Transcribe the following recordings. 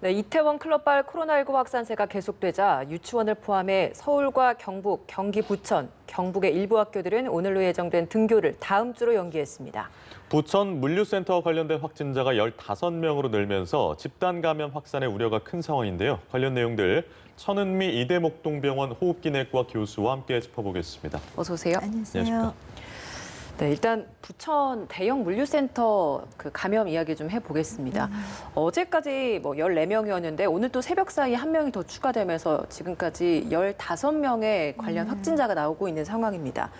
네, 이태원 클럽발 코로나19 확산세가 계속되자 유치원을 포함해 서울과 경북, 경기 부천, 경북의 일부 학교들은 오늘로 예정된 등교를 다음 주로 연기했습니다. 부천 물류센터 관련된 확진자가 15명으로 늘면서 집단 감염 확산의 우려가 큰 상황인데요. 관련 내용들 천은미 이대목동병원 호흡기내과 교수와 함께 짚어보겠습니다. 어서 오세요. 안녕하세요. 네, 일단 부천 대형 물류센터 감염 이야기 좀 해보겠습니다. 어제까지 14명이었는데 오늘 또 새벽 사이에 한 명이 더 추가되면서 지금까지 15명의 관련 확진자가 나오고 있는 상황입니다.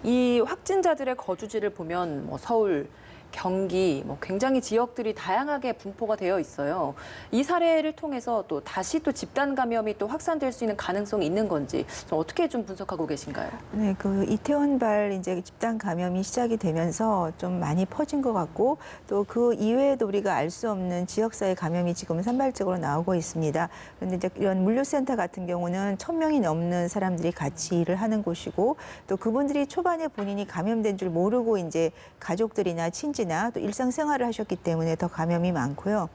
이 확진자들의 거주지를 보면 서울, 경기, 굉장히 지역들이 다양하게 분포가 되어 있어요. 이 사례를 통해서 또 다시 또 집단 감염이 또 확산될 수 있는 가능성이 있는 건지 좀 어떻게 좀 분석하고 계신가요? 네, 이태원발 이제 집단 감염이 시작이 되면서 좀 많이 퍼진 것 같고 또 그 이외에도 우리가 알 수 없는 지역사회 감염이 지금 산발적으로 나오고 있습니다. 그런데 이제 이런 물류센터 같은 경우는 1,000명이 넘는 사람들이 같이 일을 하는 곳이고 또 그분들이 초반에 본인이 감염된 줄 모르고 이제 가족들이나 친지나 또 일상생활을 하셨기 때문에 더 감염이 많고요.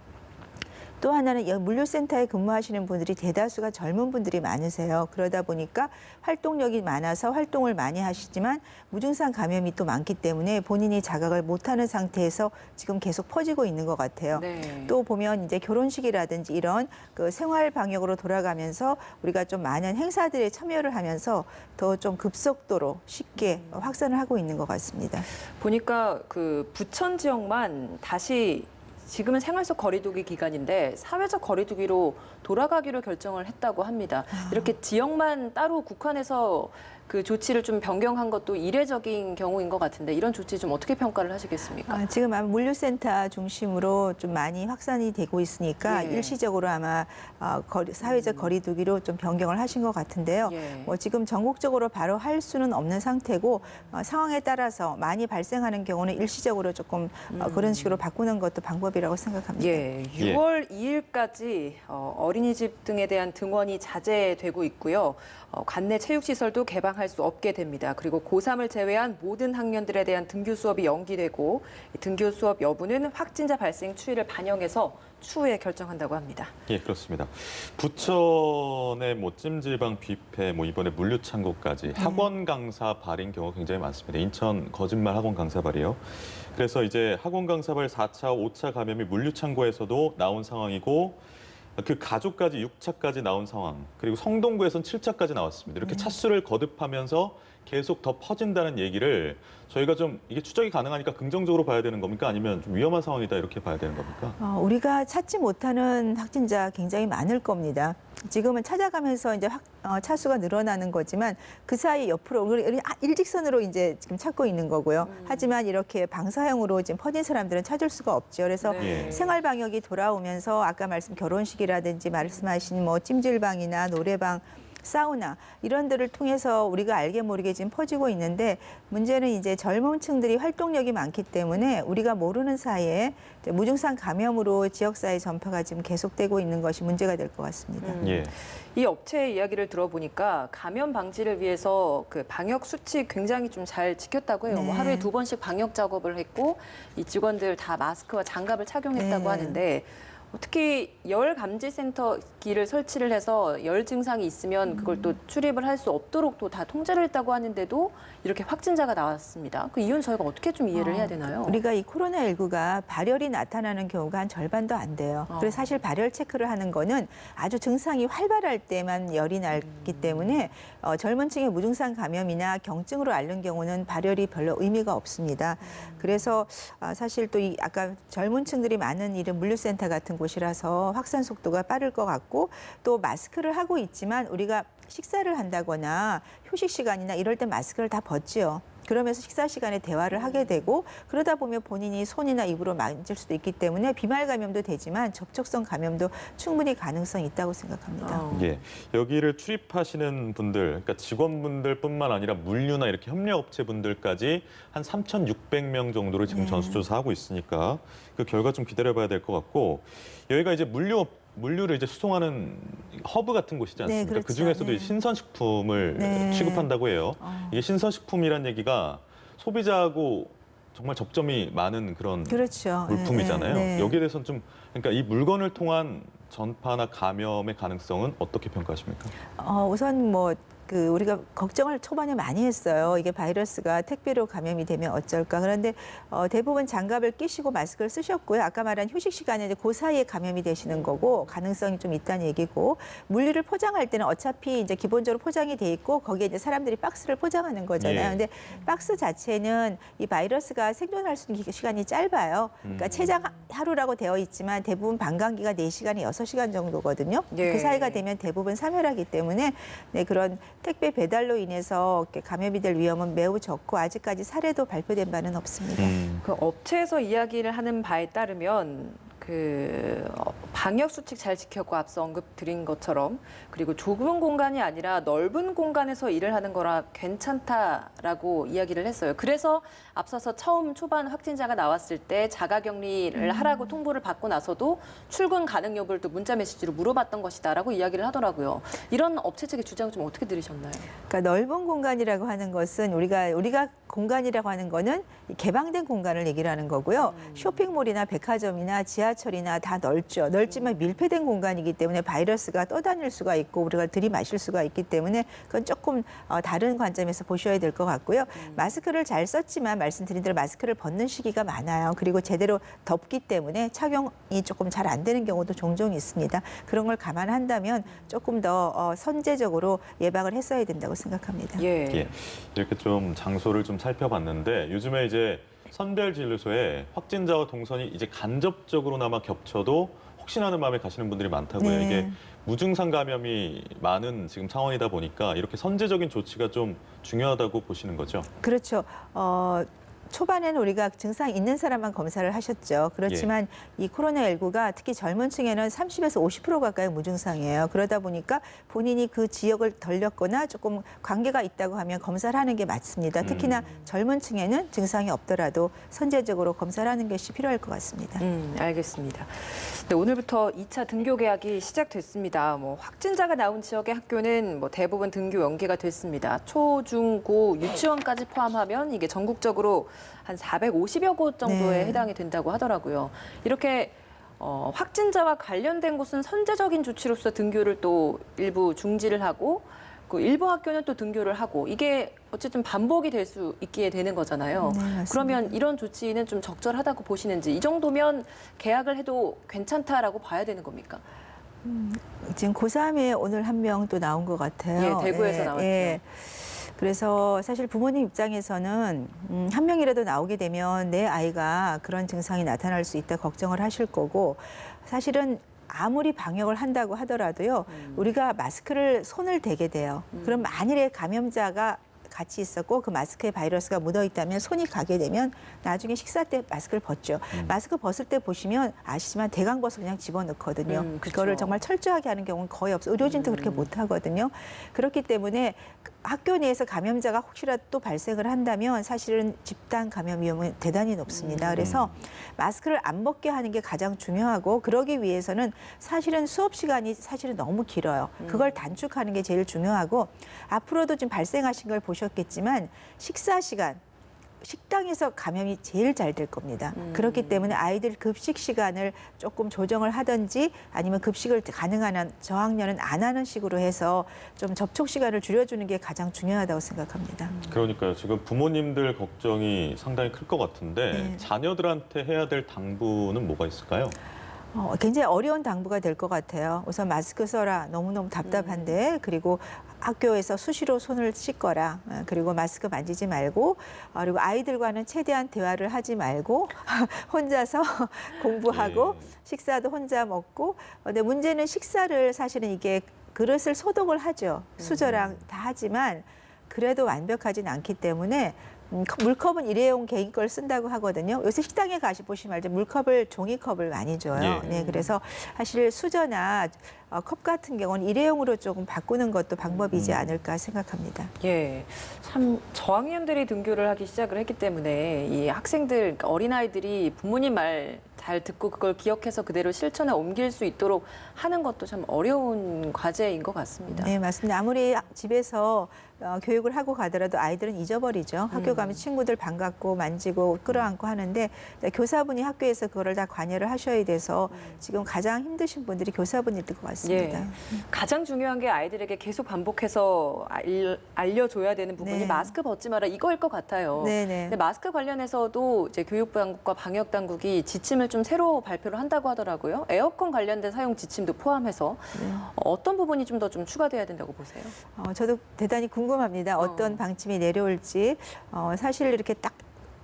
또 하나는 물류센터에 근무하시는 분들이 대다수가 젊은 분들이 많으세요. 그러다 보니까 활동력이 많아서 활동을 많이 하시지만 무증상 감염이 또 많기 때문에 본인이 자각을 못하는 상태에서 지금 계속 퍼지고 있는 것 같아요. 네. 또 보면 이제 결혼식이라든지 이런 생활 방역으로 돌아가면서 우리가 좀 많은 행사들에 참여를 하면서 더 좀 급속도로 쉽게 확산을 하고 있는 것 같습니다. 보니까 부천 지역만 다시 지금은 생활 속 거리두기 기간인데 사회적 거리두기로 돌아가기로 결정을 했다고 합니다. 이렇게 지역만 따로 국한해서 그 조치를 좀 변경한 것도 이례적인 경우인 것 같은데 이런 조치 좀 어떻게 평가를 하시겠습니까? 지금 아마 물류센터 중심으로 좀 많이 확산이 되고 있으니까 예. 일시적으로 아마 사회적 거리두기로 좀 변경을 하신 것 같은데요. 예. 지금 전국적으로 바로 할 수는 없는 상태고 상황에 따라서 많이 발생하는 경우는 일시적으로 조금 그런 식으로 바꾸는 것도 방법이라고 생각합니다. 예, 6월 2일까지 어린이집 등에 대한 등원이 자제되고 있고요. 관내 체육시설도 개방할 수 없게 됩니다. 그리고 고3을 제외한 모든 학년들에 대한 등교 수업이 연기되고 등교 수업 여부는 확진자 발생 추이를 반영해서 추후에 결정한다고 합니다. 예, 그렇습니다. 부천의 찜질방 뷔페, 이번에 물류창고까지 학원 강사 발인 경우가 굉장히 많습니다. 인천 거짓말 학원 강사 발이요. 그래서 이제 학원 강사 발 4차, 5차 감염이 물류창고에서도 나온 상황이고 그 가족까지 6차까지 나온 상황, 그리고 성동구에서는 7차까지 나왔습니다. 이렇게 차수를 거듭하면서 계속 더 퍼진다는 얘기를 저희가 좀 이게 추적이 가능하니까 긍정적으로 봐야 되는 겁니까? 아니면 좀 위험한 상황이다 이렇게 봐야 되는 겁니까? 우리가 찾지 못하는 확진자 굉장히 많을 겁니다. 지금은 찾아가면서 이제 차수가 늘어나는 거지만 그 사이 옆으로 우리 일직선으로 이제 지금 찾고 있는 거고요. 하지만 이렇게 방사형으로 지금 퍼진 사람들은 찾을 수가 없죠. 그래서 네. 생활 방역이 돌아오면서 아까 결혼식이라든지 말씀하신 찜질방이나 노래방 사우나 이런 데를 통해서 우리가 알게 모르게 지금 퍼지고 있는데 문제는 이제 젊은 층들이 활동력이 많기 때문에 우리가 모르는 사이에 무증상 감염으로 지역사회 전파가 지금 계속되고 있는 것이 문제가 될 것 같습니다. 예. 이 업체의 이야기를 들어보니까 감염 방지를 위해서 방역 수칙 굉장히 좀 잘 지켰다고 해요. 네. 하루에 2번씩 방역 작업을 했고 이 직원들 다 마스크와 장갑을 착용했다고 네. 하는데 특히 열 감지 센터기를 설치를 해서 열 증상이 있으면 그걸 또 출입을 할 수 없도록 또 다 통제를 했다고 하는데도 이렇게 확진자가 나왔습니다. 그 이유는 저희가 어떻게 좀 이해를 해야 되나요? 우리가 이 코로나19가 발열이 나타나는 경우가 한 절반도 안 돼요. 그래서 사실 발열 체크를 하는 거는 아주 증상이 활발할 때만 열이 나기 때문에 젊은 층의 무증상 감염이나 경증으로 앓는 경우는 발열이 별로 의미가 없습니다. 그래서 사실 또 아까 젊은 층들이 많은 이런 물류센터 같은 곳이라서 확산 속도가 빠를 것 같고 또 마스크를 하고 있지만 우리가 식사를 한다거나 휴식 시간이나 이럴 때 마스크를 다 벗지요. 그러면서 식사 시간에 대화를 하게 되고 그러다 보면 본인이 손이나 입으로 만질 수도 있기 때문에 비말 감염도 되지만 접촉성 감염도 충분히 가능성이 있다고 생각합니다. 예, 여기를 출입하시는 분들, 그러니까 직원분들뿐만 아니라 물류나 이렇게 협력업체 분들까지 한 3,600명 정도를 지금 전수조사하고 있으니까 그 결과 좀 기다려봐야 될 것 같고 여기가 이제 물류를 이제 수송하는 허브 같은 곳이지 않습니까? 네, 그렇죠. 그 중에서도 네. 신선식품을 네. 취급한다고 해요. 이게 신선식품이란 얘기가 소비자하고 정말 접점이 많은 그런 그렇죠. 물품이잖아요. 네. 여기에 대해서는 좀 그러니까 이 물건을 통한 전파나 감염의 가능성은 어떻게 평가하십니까? 우선 뭐 우리가 걱정을 초반에 많이 했어요. 이게 바이러스가 택배로 감염이 되면 어쩔까. 그런데 대부분 장갑을 끼시고 마스크를 쓰셨고요. 아까 말한 휴식 시간에 이제 그 사이에 감염이 되시는 거고 가능성이 좀 있다는 얘기고 물류를 포장할 때는 어차피 이제 기본적으로 포장이 돼 있고 거기에 이제 사람들이 박스를 포장하는 거잖아요. 예. 근데 박스 자체는 이 바이러스가 생존할 수 있는 시간이 짧아요. 그러니까 체장 하루라고 되어 있지만 대부분 방광기가 4시간에 6시간 정도거든요. 예. 그 사이가 되면 대부분 사멸하기 때문에 네, 그런 택배 배달로 인해서 이렇게 감염이 될 위험은 매우 적고 아직까지 사례도 발표된 바는 없습니다. 그 업체에서 이야기를 하는 바에 따르면 방역 수칙 잘 지켰고 앞서 언급드린 것처럼 그리고 좁은 공간이 아니라 넓은 공간에서 일을 하는 거라 괜찮다라고 이야기를 했어요. 그래서 앞서서 처음 초반 확진자가 나왔을 때 자가격리를 하라고 통보를 받고 나서도 출근 가능 여부를 또 문자 메시지로 물어봤던 것이다라고 이야기를 하더라고요. 이런 업체 측의 주장을 좀 어떻게 들으셨나요? 그러니까 넓은 공간이라고 하는 것은 우리가 공간이라고 하는 거는 개방된 공간을 얘기를 하는 거고요. 쇼핑몰이나 백화점이나 지하철이나 다 넓죠. 넓지만 밀폐된 공간이기 때문에 바이러스가 떠다닐 수가 있고 우리가 들이마실 수가 있기 때문에 그건 조금 다른 관점에서 보셔야 될 것 같고요. 마스크를 잘 썼지만 말씀드린 대로 마스크를 벗는 시기가 많아요. 그리고 제대로 덥기 때문에 착용이 조금 잘 안 되는 경우도 종종 있습니다. 그런 걸 감안한다면 조금 더 선제적으로 예방을 했어야 된다고 생각합니다. 예. 이렇게 좀 장소를 좀 살펴봤는데 요즘에 이제 선별진료소에 확진자와 동선이 이제 간접적으로나마 겹쳐도 혹시나 하는 마음에 가시는 분들이 많다고요. 네. 이게 무증상 감염이 많은 지금 상황이다 보니까 이렇게 선제적인 조치가 좀 중요하다고 보시는 거죠? 그렇죠. 초반에는 우리가 증상 있는 사람만 검사를 하셨죠. 그렇지만 이 코로나19가 특히 젊은 층에는 30에서 50% 가까이 무증상이에요. 그러다 보니까 본인이 그 지역을 덜렸거나 조금 관계가 있다고 하면 검사를 하는 게 맞습니다. 특히나 젊은 층에는 증상이 없더라도 선제적으로 검사를 하는 것이 필요할 것 같습니다. 알겠습니다. 네, 오늘부터 2차 등교 개학이 시작됐습니다. 확진자가 나온 지역의 학교는 대부분 등교 연기가 됐습니다. 초, 중, 고, 유치원까지 포함하면 이게 전국적으로 한 450여 곳 정도에 네. 해당이 된다고 하더라고요. 이렇게 확진자와 관련된 곳은 선제적인 조치로서 등교를 또 일부 중지를 하고 그 일부 학교는 또 등교를 하고 이게 어쨌든 반복이 될 수 있게 되는 거잖아요. 네, 맞습니다. 그러면 이런 조치는 좀 적절하다고 보시는지 이 정도면 개학을 해도 괜찮다라고 봐야 되는 겁니까? 지금 고3에 오늘 한 명 또 나온 것 같아요. 예, 대구에서 나왔죠. 그래서 사실 부모님 입장에서는 한 명이라도 나오게 되면 내 아이가 그런 증상이 나타날 수 있다 걱정을 하실 거고 사실은 아무리 방역을 한다고 하더라도요. 우리가 마스크를 손을 대게 돼요. 그럼 만일에 감염자가 같이 있었고 그 마스크에 바이러스가 묻어 있다면 손이 가게 되면 나중에 식사 때 마스크를 벗죠. 마스크 벗을 때 보시면 아시지만 대강 벗어 그냥 집어넣거든요. 그쵸. 그거를 정말 철저하게 하는 경우는 거의 없어요. 의료진도 그렇게 못 하거든요. 그렇기 때문에 학교 내에서 감염자가 혹시라도 또 발생을 한다면 사실은 집단 감염 위험은 대단히 높습니다. 그래서 마스크를 안 벗게 하는 게 가장 중요하고 그러기 위해서는 사실은 수업 시간이 사실은 너무 길어요. 그걸 단축하는 게 제일 중요하고 앞으로도 좀 발생하신 걸 보셨겠지만 식사 시간 식당에서 감염이 제일 잘 될 겁니다. 그렇기 때문에 아이들 급식 시간을 조금 조정을 하든지 아니면 급식을 가능한 한 저학년은 안 하는 식으로 해서 좀 접촉 시간을 줄여주는 게 가장 중요하다고 생각합니다. 그러니까요. 지금 부모님들 걱정이 상당히 클 것 같은데 네. 자녀들한테 해야 될 당부는 뭐가 있을까요? 굉장히 어려운 당부가 될 것 같아요. 우선 마스크 써라. 너무너무 답답한데. 그리고 학교에서 수시로 손을 씻거라. 그리고 마스크 만지지 말고. 그리고 아이들과는 최대한 대화를 하지 말고 혼자서 공부하고 예. 식사도 혼자 먹고. 근데 문제는 식사를 사실은 이게 그릇을 소독을 하죠. 수저랑 다 하지만 그래도 완벽하진 않기 때문에 물컵은 일회용 개인 걸 쓴다고 하거든요. 요새 식당에 보시면 알죠. 물컵을 종이컵을 많이 줘요. 예. 네, 그래서 사실 수저나 컵 같은 경우는 일회용으로 조금 바꾸는 것도 방법이지 않을까 생각합니다. 예, 참 저학년들이 등교를 하기 시작을 했기 때문에 이 학생들, 그러니까 어린아이들이 부모님 말 잘 듣고 그걸 기억해서 그대로 실천에 옮길 수 있도록 하는 것도 참 어려운 과제인 것 같습니다. 네, 맞습니다. 아무리 집에서 교육을 하고 가더라도 아이들은 잊어버리죠. 학교 가면 친구들 반갑고 만지고 끌어안고 하는데 교사분이 학교에서 그거를 다 관여를 하셔야 돼서 지금 가장 힘드신 분들이 교사분일 것 같습니다. 예. 가장 중요한 게 아이들에게 계속 반복해서 알려줘야 되는 부분이 네. 마스크 벗지 마라 이거일 것 같아요. 네네. 근데 마스크 관련해서도 이제 교육부 당국과 방역 당국이 지침을 좀 새로 발표를 한다고 하더라고요. 에어컨 관련된 사용 지침도 포함해서 어떤 부분이 좀 더 좀 추가돼야 된다고 보세요? 저도 대단히 궁금합니다. 어떤 방침이 내려올지. 사실 이렇게 딱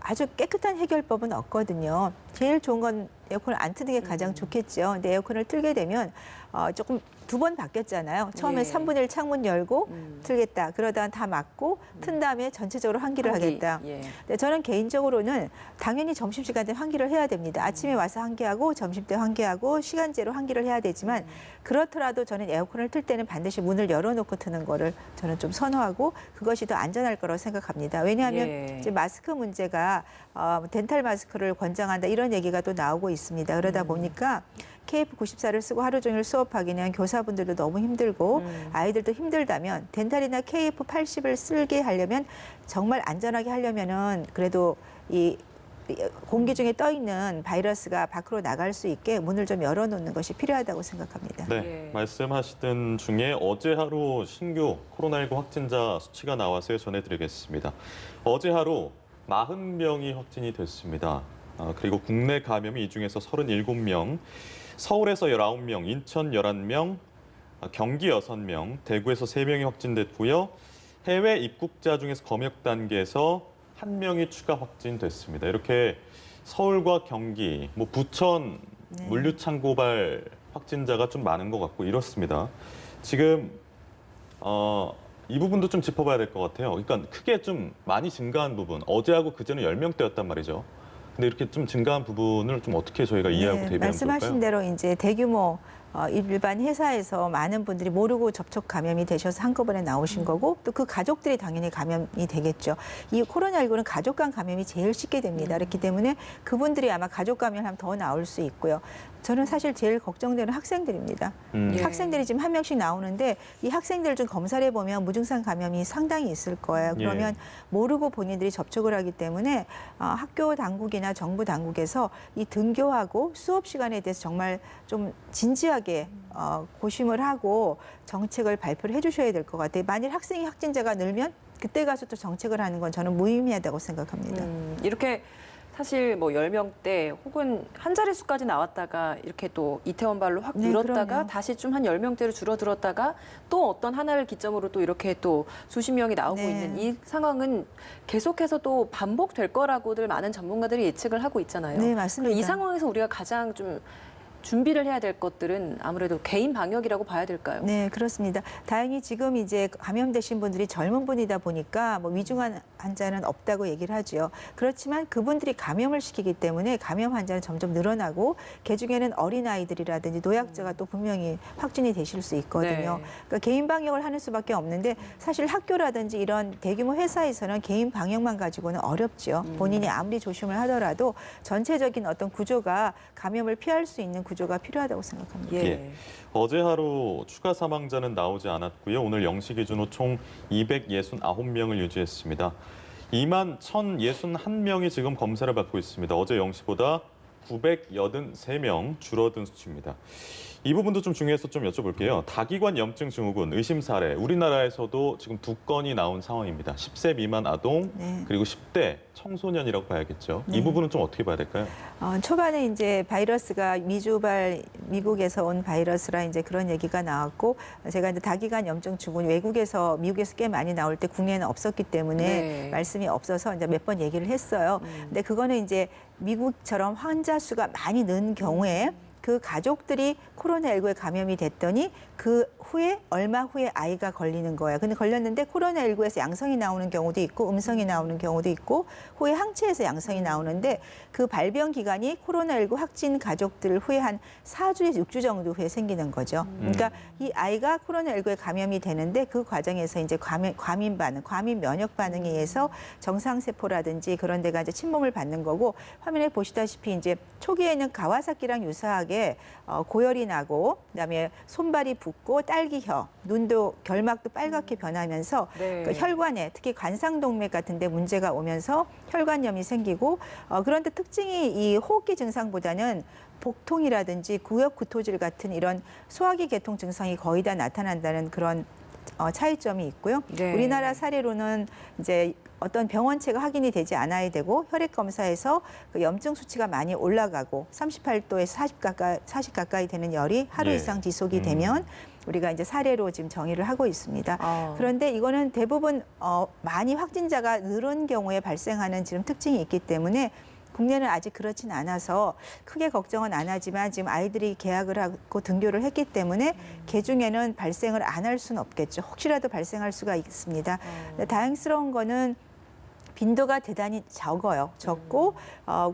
아주 깨끗한 해결법은 없거든요. 제일 좋은 건 에어컨을 안 트는 게 가장 좋겠죠. 근데 에어컨을 틀게 되면 조금 두 번 바뀌었잖아요. 처음에 예. 3분의 1 창문 열고 틀겠다. 그러다가 다 막고 튼 다음에 전체적으로 환기를 하겠다. 예. 근데 저는 개인적으로는 당연히 점심시간 때 환기를 해야 됩니다. 아침에 와서 환기하고 점심 때 환기하고 시간제로 환기를 해야 되지만 그렇더라도 저는 에어컨을 틀 때는 반드시 문을 열어놓고 트는 거를 저는 좀 선호하고 그것이 더 안전할 거라고 생각합니다. 왜냐하면 예. 이제 마스크 문제가 덴탈 마스크를 권장한다 이런 얘기가 또 나오고 있습니다. 그러다 보니까 KF94를 쓰고 하루 종일 수업하기는 교사분들도 너무 힘들고 아이들도 힘들다면 덴탈이나 KF80을 쓰게 하려면 정말 안전하게 하려면은 그래도 이 공기 중에 떠 있는 바이러스가 밖으로 나갈 수 있게 문을 좀 열어놓는 것이 필요하다고 생각합니다. 네, 예. 말씀하시던 중에 어제 하루 신규 코로나19 확진자 수치가 나와서 전해드리겠습니다. 어제 하루 40명이 확진이 됐습니다. 그리고 국내 감염이 이 중에서 37명, 서울에서 19명, 인천 11명, 경기 6명, 대구에서 3명이 확진됐고요. 해외 입국자 중에서 검역 단계에서 1명이 추가 확진됐습니다. 이렇게 서울과 경기, 부천 물류창고발 확진자가 좀 많은 것 같고 이렇습니다. 지금 이 부분도 좀 짚어봐야 될 것 같아요. 그러니까 크게 좀 많이 증가한 부분, 어제하고 그제는 10명대였단 말이죠. 근데 이렇게 좀 증가한 부분을 좀 어떻게 저희가 이해하고 대비하면 말씀하신 좋을까요? 대로 이제 대규모 일반 회사에서 많은 분들이 모르고 접촉 감염이 되셔서 한꺼번에 나오신 거고 또 그 가족들이 당연히 감염이 되겠죠. 이 코로나19는 가족 간 감염이 제일 쉽게 됩니다. 그렇기 때문에 그분들이 아마 가족 감염하면 더 나올 수 있고요. 저는 사실 제일 걱정되는 학생들입니다. 예. 학생들이 지금 한 명씩 나오는데 이 학생들 좀 검사를 해보면 무증상 감염이 상당히 있을 거예요. 그러면 모르고 본인들이 접촉을 하기 때문에 학교 당국이나 정부 당국에서 이 등교하고 수업 시간에 대해서 정말 좀 진지하게 고심을 하고 정책을 발표를 해주셔야 될 것 같아요. 만일 학생이 확진자가 늘면 그때 가서 또 정책을 하는 건 저는 무의미하다고 생각합니다. 이렇게 사실 10명대 혹은 한 자릿수까지 나왔다가 이렇게 또 이태원발로 확 네, 늘었다가 그럼요. 다시 좀 한 10명대로 줄어들었다가 또 어떤 하나를 기점으로 또 이렇게 또 수십 명이 나오고 네. 있는 이 상황은 계속해서 또 반복될 거라고들 많은 전문가들이 예측을 하고 있잖아요. 네, 맞습니다. 이 상황에서 우리가 가장 좀 준비를 해야 될 것들은 아무래도 개인 방역이라고 봐야 될까요? 네, 그렇습니다. 다행히 지금 이제 감염되신 분들이 젊은 분이다 보니까 위중한 환자는 없다고 얘기를 하죠. 그렇지만 그분들이 감염을 시키기 때문에 감염 환자는 점점 늘어나고 그중에는 어린아이들이라든지 노약자가 또 분명히 확진이 되실 수 있거든요. 네. 그러니까 개인 방역을 하는 수밖에 없는데 사실 학교라든지 이런 대규모 회사에서는 개인 방역만 가지고는 어렵죠. 본인이 아무리 조심을 하더라도 전체적인 어떤 구조가 감염을 피할 수 있는 구조가 필요하다고 생각합니다. 예. 어제 하루 추가 사망자는 나오지 않았고요. 오늘 0시 기준으로 총 269명을 유지했습니다. 21,061명이 지금 검사를 받고 있습니다. 어제 0시보다 983명 줄어든 수치입니다. 이 부분도 좀 중요해서 좀 여쭤볼게요. 다기관 염증 증후군 의심 사례 우리나라에서도 지금 2건이 나온 상황입니다. 10세 미만 아동 그리고 10대 청소년이라고 봐야겠죠. 이 부분은 좀 어떻게 봐야 될까요? 초반에 이제 바이러스가 미주발 미국에서 온 바이러스라 이제 그런 얘기가 나왔고 제가 이제 다기관 염증 증후군 외국에서 미국에서 꽤 많이 나올 때 국내에는 없었기 때문에 말씀이 없어서 이제 몇 번 얘기를 했어요. 근데 그거는 이제 미국처럼 환자 수가 많이 는 경우에 그 가족들이 코로나19에 감염이 됐더니 그 후에 얼마 후에 아이가 걸리는 거예요. 근데 걸렸는데 코로나19에서 양성이 나오는 경우도 있고 음성이 나오는 경우도 있고 후에 항체에서 양성이 나오는데 그 발병 기간이 코로나19 확진 가족들 후에 한 4주에서 6주 정도 후에 생기는 거죠. 그러니까 이 아이가 코로나19에 감염이 되는데 그 과정에서 이제 과민 반응, 과민 면역 반응에 의해서 정상세포라든지 그런 데가 이제 침범을 받는 거고 화면에 보시다시피 이제 초기에는 가와사키랑 유사하게 급격하게 고열이 나고 그다음에 손발이 붓고 딸기혀, 눈도 결막도 빨갛게 변하면서 네. 그 혈관에 특히 관상동맥 같은 데 문제가 오면서 혈관염이 생기고 그런데 특징이 이 호흡기 증상보다는 복통이라든지 구역구토질 같은 이런 소화기 계통 증상이 거의 다 나타난다는 그런 차이점이 있고요. 네. 우리나라 사례로는 이제 어떤 병원체가 확인이 되지 않아야 되고 혈액 검사에서 그 염증 수치가 많이 올라가고 38도에서 40 가까이 되는 열이 하루 예. 이상 지속이 되면 우리가 이제 사례로 지금 정의를 하고 있습니다. 아. 그런데 이거는 대부분 많이 확진자가 늘은 경우에 발생하는 지금 특징이 있기 때문에 국내는 아직 그렇진 않아서 크게 걱정은 안 하지만 지금 아이들이 개학을 하고 등교를 했기 때문에 개중에는 발생을 안 할 수는 없겠죠. 혹시라도 발생할 수가 있습니다. 근데 다행스러운 거는 빈도가 대단히 적고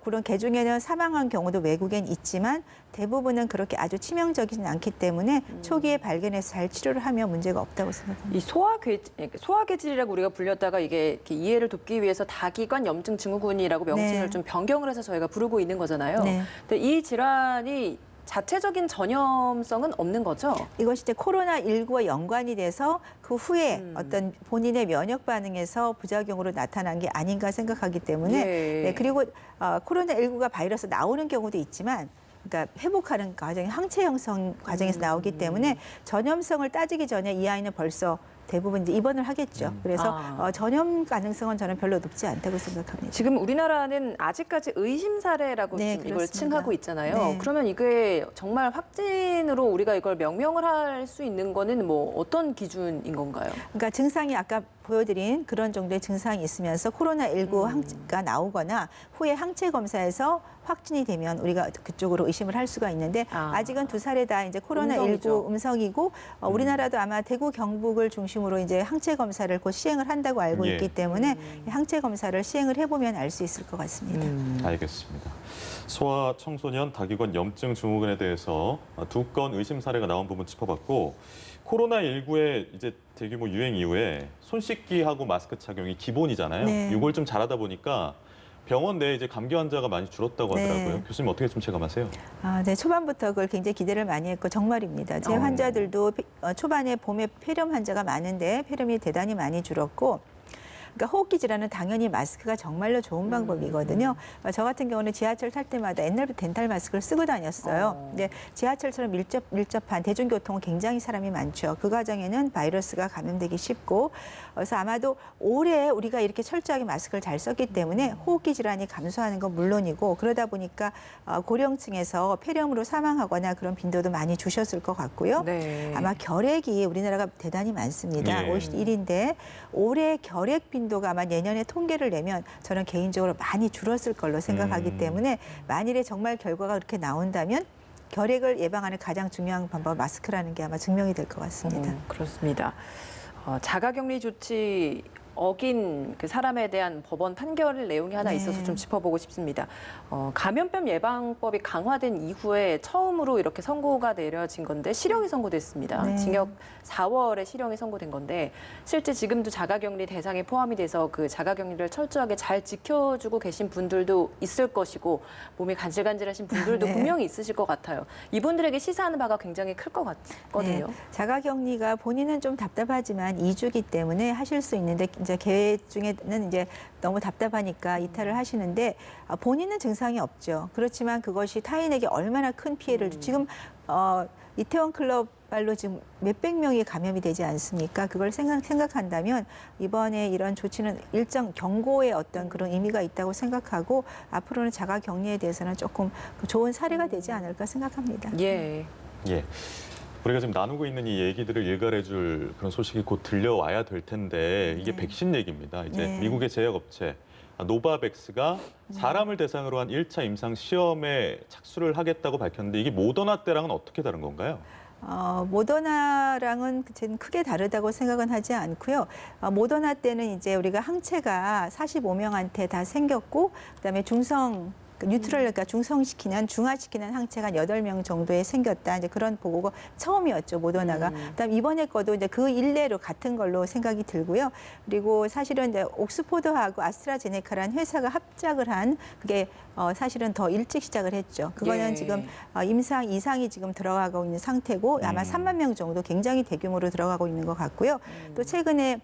그런 개중에는 사망한 경우도 외국엔 있지만 대부분은 그렇게 아주 치명적이진 않기 때문에 초기에 발견해서 잘 치료를 하면 문제가 없다고 생각합니다. 이 소화계질이라고 우리가 불렸다가 이게 이렇게 이해를 돕기 위해서 다기관 염증 증후군이라고 명칭을 네. 좀 변경을 해서 저희가 부르고 있는 거잖아요. 네. 근데 이 질환이 자체적인 전염성은 없는 거죠? 이것이 이제 코로나19와 연관이 돼서 그 후에 어떤 본인의 면역 반응에서 부작용으로 나타난 게 아닌가 생각하기 때문에 예. 네, 그리고 코로나19가 바이러스 나오는 경우도 있지만 그러니까 회복하는 과정이 항체 형성 과정에서 나오기 때문에 전염성을 따지기 전에 이 아이는 벌써 대부분 이제 입원을 하겠죠. 그래서 전염 가능성은 저는 별로 높지 않다고 생각합니다. 지금 우리나라는 아직까지 의심 사례라고 네, 지금 이걸 그렇습니다. 칭하고 있잖아요. 네. 그러면 이게 정말 확진으로 우리가 이걸 명명을 할 수 있는 거는 뭐 어떤 기준인 건가요? 그러니까 증상이 아까 보여드린 그런 정도의 증상이 있으면서 코로나19 항체가 나오거나 후에 항체 검사에서 확진이 되면 우리가 그쪽으로 의심을 할 수가 있는데 아직은 두 사례 다 이제 코로나19 음성이죠. 음성이고 우리나라도 아마 대구 경북을 중심으로 이제 항체 검사를 곧 시행을 한다고 알고 예. 있기 때문에 항체 검사를 시행을 해보면 알 수 있을 것 같습니다. 알겠습니다. 소아 청소년 다기관 염증 증후군에 대해서 두 건 의심 사례가 나온 부분 짚어봤고 코로나19의 이제 대규모 유행 이후에 손 씻기하고 마스크 착용이 기본이잖아요. 네. 이걸 좀 잘하다 보니까 병원 내에 이제 감기 환자가 많이 줄었다고 네. 하더라고요. 교수님 어떻게 좀 체감하세요? 네, 초반부터 그걸 굉장히 기대를 많이 했고 정말입니다. 제 환자들도 초반에 봄에 폐렴 환자가 많은데 폐렴이 대단히 많이 줄었고 그러니까 호흡기 질환은 당연히 마스크가 정말로 좋은 방법이거든요. 저 같은 경우는 지하철 탈 때마다 옛날부터 덴탈 마스크를 쓰고 다녔어요. 근데 지하철처럼 밀접한 대중교통은 굉장히 사람이 많죠. 그 과정에는 바이러스가 감염되기 쉽고 그래서 아마도 올해 우리가 이렇게 철저하게 마스크를 잘 썼기 때문에 호흡기 질환이 감소하는 건 물론이고 그러다 보니까 고령층에서 폐렴으로 사망하거나 그런 빈도도 많이 주셨을 것 같고요. 네. 아마 결핵이 우리나라가 대단히 많습니다. 예. 51인데 올해 결핵 빈도가 아마 내년에 통계를 내면 저는 개인적으로 많이 줄었을 걸로 생각하기 때문에 만일에 정말 결과가 그렇게 나온다면 결핵을 예방하는 가장 중요한 방법은 마스크라는 게 아마 증명이 될 것 같습니다. 그렇습니다. 자가격리 조치 어긴 그 사람에 대한 법원 판결 내용이 하나 네. 있어서 좀 짚어보고 싶습니다. 감염병 예방법이 강화된 이후에 처음으로 이렇게 선고가 내려진 건데 실형이 선고됐습니다. 네. 징역 4월에 실형이 선고된 건데 실제 지금도 자가격리 대상에 포함이 돼서 그 자가격리를 철저하게 잘 지켜주고 계신 분들도 있을 것이고 몸이 간질간질하신 분들도 네. 분명히 있으실 것 같아요. 이분들에게 시사하는 바가 굉장히 클 것 같거든요. 네. 자가격리가 본인은 좀 답답하지만 2주기 때문에 하실 수 있는데 이제 계획 중에는 이제 너무 답답하니까 이탈을 하시는데 본인은 증상이 없죠. 그렇지만 그것이 타인에게 얼마나 큰 피해를 지금 이태원 클럽 발로 지금 몇백 명이 감염이 되지 않습니까? 그걸 생각한다면 이번에 이런 조치는 일정 경고의 어떤 그런 의미가 있다고 생각하고 앞으로는 자가격리에 대해서는 조금 좋은 사례가 되지 않을까 생각합니다. 예. 예. 우리가 지금 나누고 있는 이 얘기들을 일갈해줄 그런 소식이 곧 들려와야 될 텐데 이게 네. 백신 얘기입니다. 이제 네. 미국의 제약업체 노바백스가 사람을 대상으로 한 1차 임상 시험에 착수를 하겠다고 밝혔는데 이게 모더나 때랑은 어떻게 다른 건가요? 모더나랑은 크게 다르다고 생각은 하지 않고요. 모더나 때는 이제 우리가 항체가 45명한테 다 생겼고 그다음에 중성 그 뉴트럴 그러니까 중성시키는 중화시키는 항체가 한 8명 정도에 생겼다. 이제 그런 보고가 처음이었죠. 모더나가. 그다음 이번에 거도 이제 그 일례로 같은 걸로 생각이 들고요. 그리고 사실은 이제 옥스포드하고 아스트라제네카라는 회사가 합작을 한 그게 사실은 더 일찍 시작을 했죠. 그거는 예. 지금 임상 이상이 지금 들어가고 있는 상태고 아마 3만 명 정도 굉장히 대규모로 들어가고 있는 것 같고요. 또 최근에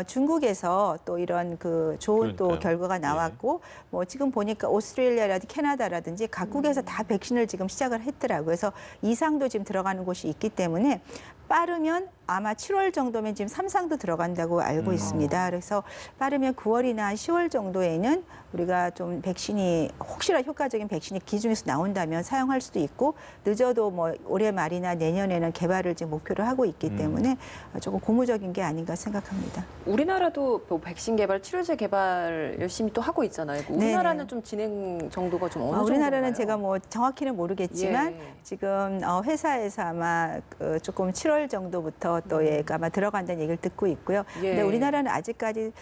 중국에서 또 이런 그 좋은 또 그러니까요. 결과가 나왔고 뭐 지금 보니까 오스트레일리아라든지 캐나다라든지 각국에서 다 백신을 지금 시작을 했더라고요. 그래서 이상도 지금 들어가는 곳이 있기 때문에 빠르면 아마 7월 정도면 지금 3상도 들어간다고 알고 있습니다. 그래서 빠르면 9월이나 10월 정도에는 우리가 좀 백신이 혹시나 효과적인 백신이 기중에서 나온다면 사용할 수도 있고 늦어도 뭐 올해 말이나 내년에는 개발을 지금 목표로 하고 있기 때문에 조금 고무적인 게 아닌가 생각합니다. 우리나라도 뭐 백신 개발, 치료제 개발 열심히 또 하고 있잖아요. 우리나라는 좀 진행 정도가 좀 어느 정도인가요? 우리나라는 제가 뭐 정확히는 모르겠지만 예. 지금 회사에서 아마 조금 7월 정도부터 또 아마 들어간다는 얘기를 듣고 있고요. 예. 근데 우리나라는 아직까지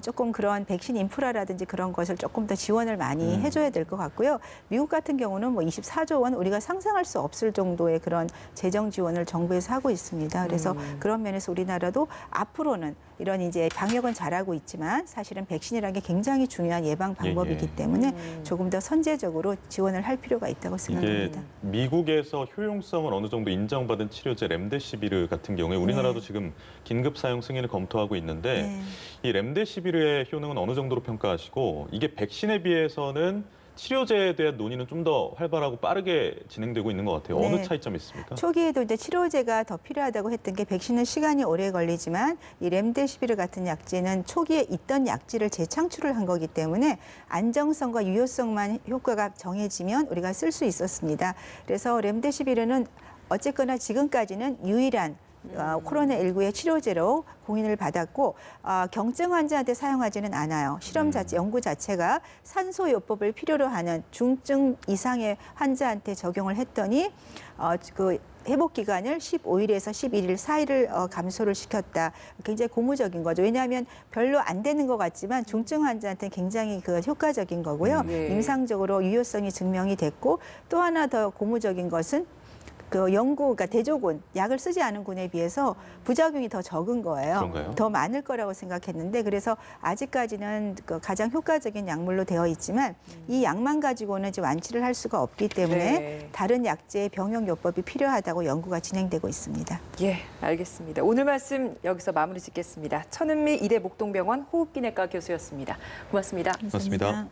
조금 그런 백신 인프라라든지 그런 것을 조금 더 지원을 많이 해줘야 될 것 같고요. 미국 같은 경우는 뭐 24조 원 우리가 상상할 수 없을 정도의 그런 재정 지원을 정부에서 하고 있습니다. 그래서 그런 면에서 우리나라도 앞으로는 이런 이제 방역은 잘하고 있지만 사실은 백신이라는 게 굉장히 중요한 예방 방법이기 때문에 조금 더 선제적으로 지원을 할 필요가 있다고 이게 생각합니다. 미국에서 효용성을 어느 정도 인정받은 치료제 렘데시비르 같은 경우에 우리나라도 네. 지금 긴급 사용 승인을 검토하고 있는데 네. 이 렘데시비르의 효능은 어느 정도로 평가하시고 이게 백신에 비해서는 치료제에 대한 논의는 좀 더 활발하고 빠르게 진행되고 있는 것 같아요. 네. 어느 차이점이 있습니까? 초기에도 이제 치료제가 더 필요하다고 했던 게 백신은 시간이 오래 걸리지만 이 렘데시비르 같은 약제는 초기에 있던 약제를 재창출을 한 거기 때문에 안정성과 유효성만 효과가 정해지면 우리가 쓸 수 있었습니다. 그래서 렘데시비르는 어쨌거나 지금까지는 유일한 코로나19의 치료제로 공인을 받았고 경증 환자한테 사용하지는 않아요. 실험 자체, 연구 자체가 산소요법을 필요로 하는 중증 이상의 환자한테 적용을 했더니 그 회복 기간을 15일에서 11일, 4일을 감소를 시켰다. 굉장히 고무적인 거죠. 왜냐하면 별로 안 되는 것 같지만 중증 환자한테는 굉장히 그 효과적인 거고요. 네. 임상적으로 유효성이 증명이 됐고 또 하나 더 고무적인 것은 그 영구, 그러니까 대조군, 약을 쓰지 않은 군에 비해서 부작용이 더 적은 거예요. 그런가요? 더 많을 거라고 생각했는데 그래서 아직까지는 그 가장 효과적인 약물로 되어 있지만 이 약만 가지고는 이제 완치를 할 수가 없기 때문에 네. 다른 약제의 병용요법이 필요하다고 연구가 진행되고 있습니다. 예, 알겠습니다. 오늘 말씀 여기서 마무리 짓겠습니다. 천은미 이대 목동병원 호흡기내과 교수였습니다. 고맙습니다. 고맙습니다.